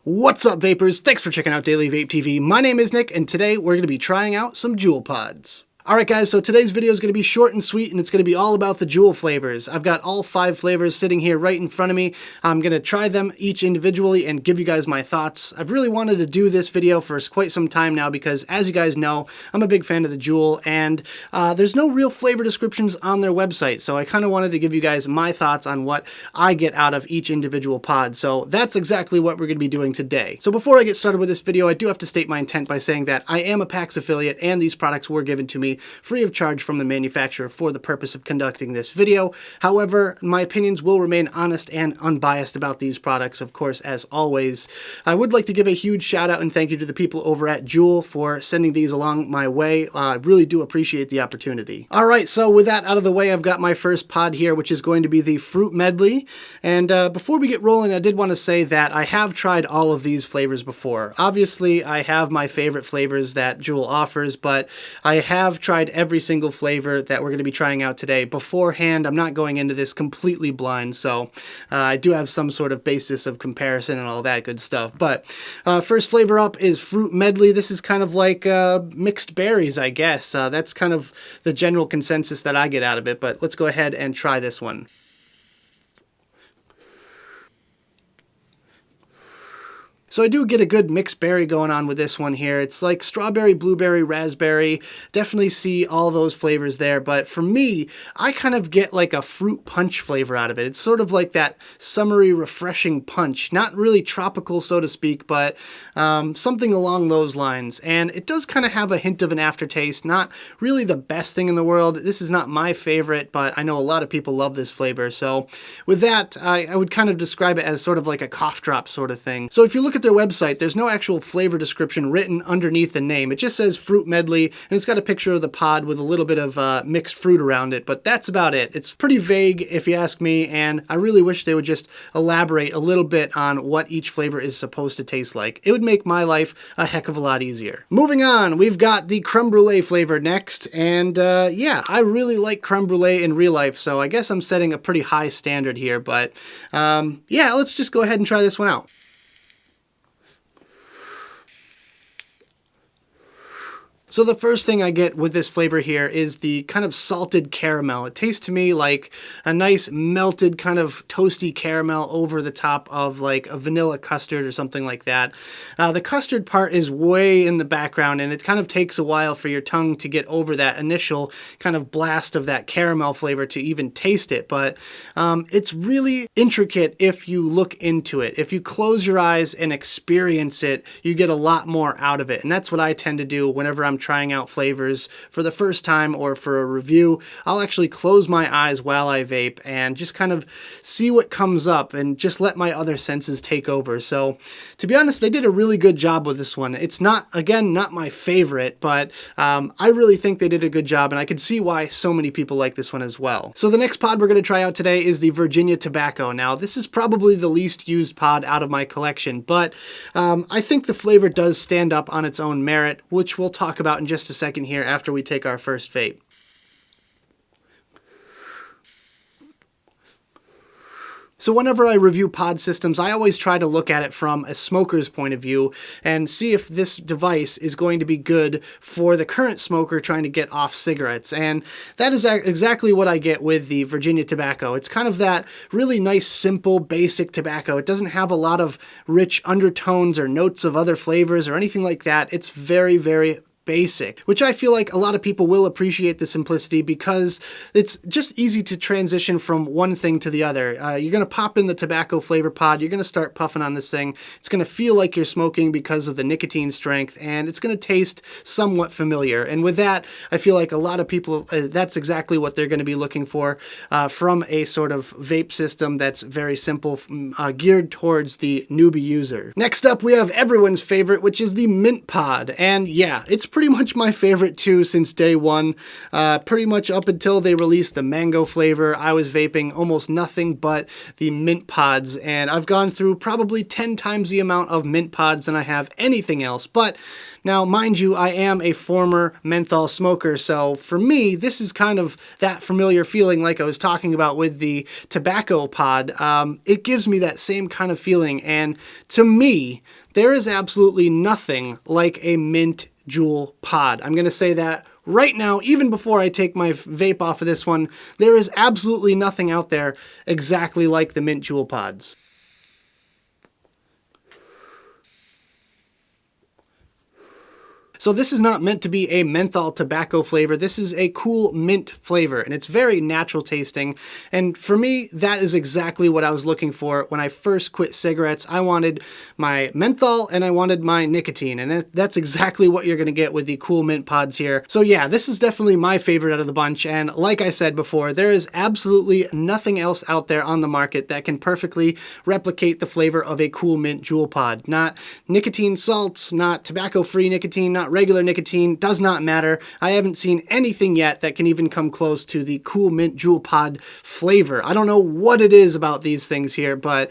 What's up, vapors? Thanks for checking out Daily Vape TV. My name is Nick, and today we're going to be trying out some JUUL pods. Alright guys, so today's video is going to be short and sweet, and it's going to be all about the JUUL flavors. I've got all 5 flavors sitting here right in front of me. I'm going to try them each individually and give you guys my thoughts. I've really wanted to do this video for quite some time now because, as you guys know, I'm a big fan of the JUUL, and there's no real flavor descriptions on their website, so I kind of wanted to give you guys my thoughts on what I get out of each individual pod. So that's exactly what we're going to be doing today. So before I get started with this video, I do have to state my intent by saying that I am a PAX affiliate, and these products were given to me free of charge from the manufacturer for the purpose of conducting this video. However, my opinions will remain honest and unbiased about these products, of course, as always. I would like to give a huge shout out and thank you to the people over at JUUL for sending these along my way. I really do appreciate the opportunity. Alright, so with that out of the way, I've got my first pod here, which is going to be the Fruit Medley. And before we get rolling, I did want to say that I have tried all of these flavors before. Obviously, I have my favorite flavors that JUUL offers, but I have tried every single flavor that we're going to be trying out today beforehand. I'm not going into this completely blind, so I do have some sort of basis of comparison and all that good stuff. But first flavor up is Fruit Medley. This is kind of like mixed berries, I guess. That's kind of the general consensus that I get out of it, but let's go ahead and try this one. So I do get a good mixed berry going on with this one here. It's like strawberry, blueberry, raspberry. Definitely see all those flavors there. But for me, I kind of get like a fruit punch flavor out of it. It's sort of like that summery, refreshing punch. Not really tropical, so to speak, but something along those lines. And it does kind of have a hint of an aftertaste. Not really the best thing in the world. This is not my favorite, but I know a lot of people love this flavor. So with that, I would kind of describe it as sort of like a cough drop sort of thing. So if you look at their website, there's no actual flavor description written underneath the name. It just says Fruit Medley, and it's got a picture of the pod with a little bit of mixed fruit around it, but that's about it. It's pretty vague if you ask me, and I really wish they would just elaborate a little bit on what each flavor is supposed to taste like. It would make my life a heck of a lot easier. Moving on, we've got the Creme Brulee flavor next, and yeah, I really like Creme Brulee in real life, so I guess I'm setting a pretty high standard here, but yeah, let's just go ahead and try this one out. So the first thing I get with this flavor here is the kind of salted caramel. It tastes to me like a nice melted kind of toasty caramel over the top of like a vanilla custard or something like that. The custard part is way in the background, and it kind of takes a while for your tongue to get over that initial kind of blast of that caramel flavor to even taste it. But it's really intricate if you look into it. If you close your eyes and experience it, you get a lot more out of it. And that's what I tend to do whenever I'm trying out flavors for the first time or for a review. I'll actually close my eyes while I vape and just kind of see what comes up and just let my other senses take over. So to be honest, they did a really good job with this one. It's not, again, not my favorite, but I really think they did a good job, and I can see why so many people like this one as well. So the next pod we're going to try out today is the Virginia Tobacco. Now, this is probably the least used pod out of my collection, but I think the flavor does stand up on its own merit, which we'll talk about in just a second here after we take our first vape. So whenever I review pod systems, I always try to look at it from a smoker's point of view and see if this device is going to be good for the current smoker trying to get off cigarettes. And that is exactly what I get with the Virginia Tobacco. It's kind of that really nice, simple, basic tobacco. It doesn't have a lot of rich undertones or notes of other flavors or anything like that. It's very, very basic, which I feel like a lot of people will appreciate the simplicity because it's just easy to transition from one thing to the other. You're going to pop in the tobacco flavor pod, you're going to start puffing on this thing, it's going to feel like you're smoking because of the nicotine strength, and it's going to taste somewhat familiar. And with that, I feel like a lot of people, that's exactly what they're going to be looking for from a sort of vape system that's very simple, geared towards the newbie user. Next up, we have everyone's favorite, which is the Mint Pod. And yeah, it's pretty much my favorite too since day one. Pretty much up until they released the mango flavor, I was vaping almost nothing but the mint pods, and I've gone through probably 10 times the amount of mint pods than I have anything else. But now, mind you, I am a former menthol smoker, so for me, this is kind of that familiar feeling like I was talking about with the tobacco pod. It gives me that same kind of feeling, and to me, there is absolutely nothing like a mint JUUL pod. I'm going to say that right now, even before I take my vape off of this one, there is absolutely nothing out there exactly like the mint JUUL pods. So this is not meant to be a menthol tobacco flavor. This is a cool mint flavor, and it's very natural tasting. And for me, that is exactly what I was looking for when I first quit cigarettes. I wanted my menthol and I wanted my nicotine, and that's exactly what you're gonna get with the cool mint pods here. So yeah, this is definitely my favorite out of the bunch, and like I said before, there is absolutely nothing else out there on the market that can perfectly replicate the flavor of a cool mint JUUL pod. Not nicotine salts, not tobacco-free nicotine, not regular nicotine, does not matter. I haven't seen anything yet that can even come close to the cool mint JUUL pod flavor. I don't know what it is about these things here, but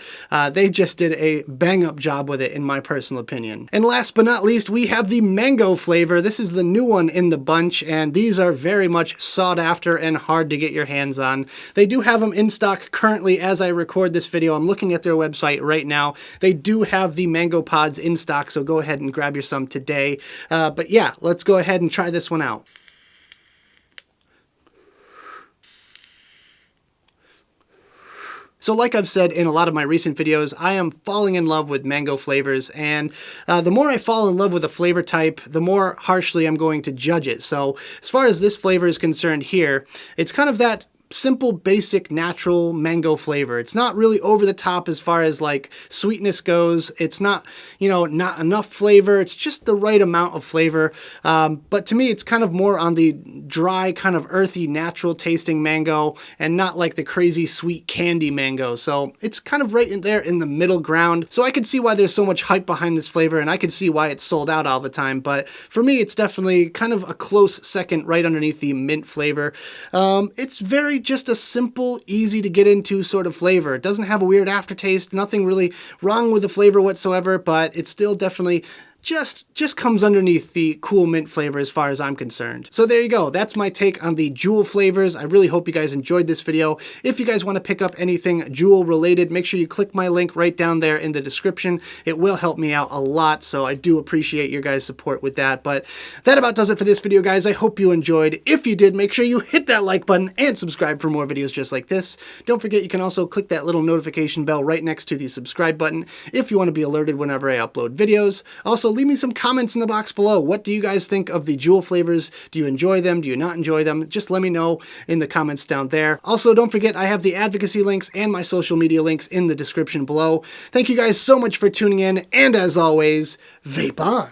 they just did a bang-up job with it in my personal opinion. And last but not least, we have the mango flavor. This is the new one in the bunch, and these are very much sought after and hard to get your hands on. They do have them in stock currently as I record this video. I'm looking at their website right now. They do have the mango pods in stock, so go ahead and grab your some today. But yeah, let's go ahead and try this one out. So like I've said in a lot of my recent videos, I am falling in love with mango flavors, and the more I fall in love with a flavor type, the more harshly I'm going to judge it. So as far as this flavor is concerned here, it's kind of that simple, basic, natural mango flavor. It's not really over the top as far as like sweetness goes. It's not, you know, not enough flavor. It's just the right amount of flavor. But to me, it's kind of more on the dry, kind of earthy, natural tasting mango, and not like the crazy sweet candy mango. So it's kind of right in there in the middle ground. So I can see why there's so much hype behind this flavor, and I can see why it's sold out all the time. But for me, it's definitely kind of a close second right underneath the mint flavor. It's very just a simple, easy to get into sort of flavor. It doesn't have a weird aftertaste, nothing really wrong with the flavor whatsoever, but it's still definitely just comes underneath the cool mint flavor as far as I'm concerned. So there you go. That's my take on the JUUL flavors. I really hope you guys enjoyed this video. If you guys want to pick up anything JUUL related, make sure you click my link right down there in the description. It will help me out a lot, so I do appreciate your guys' support with that. But that about does it for this video, guys. I hope you enjoyed. If you did, make sure you hit that like button and subscribe for more videos just like this. Don't forget you can also click that little notification bell right next to the subscribe button if you want to be alerted whenever I upload videos. Also, leave me some comments in the box below. What do you guys think of the JUUL flavors? Do you enjoy them? Do you not enjoy them? Just let me know in the comments down there. Also, don't forget I have the advocacy links and my social media links in the description below. Thank you guys so much for tuning in, and as always, vape on!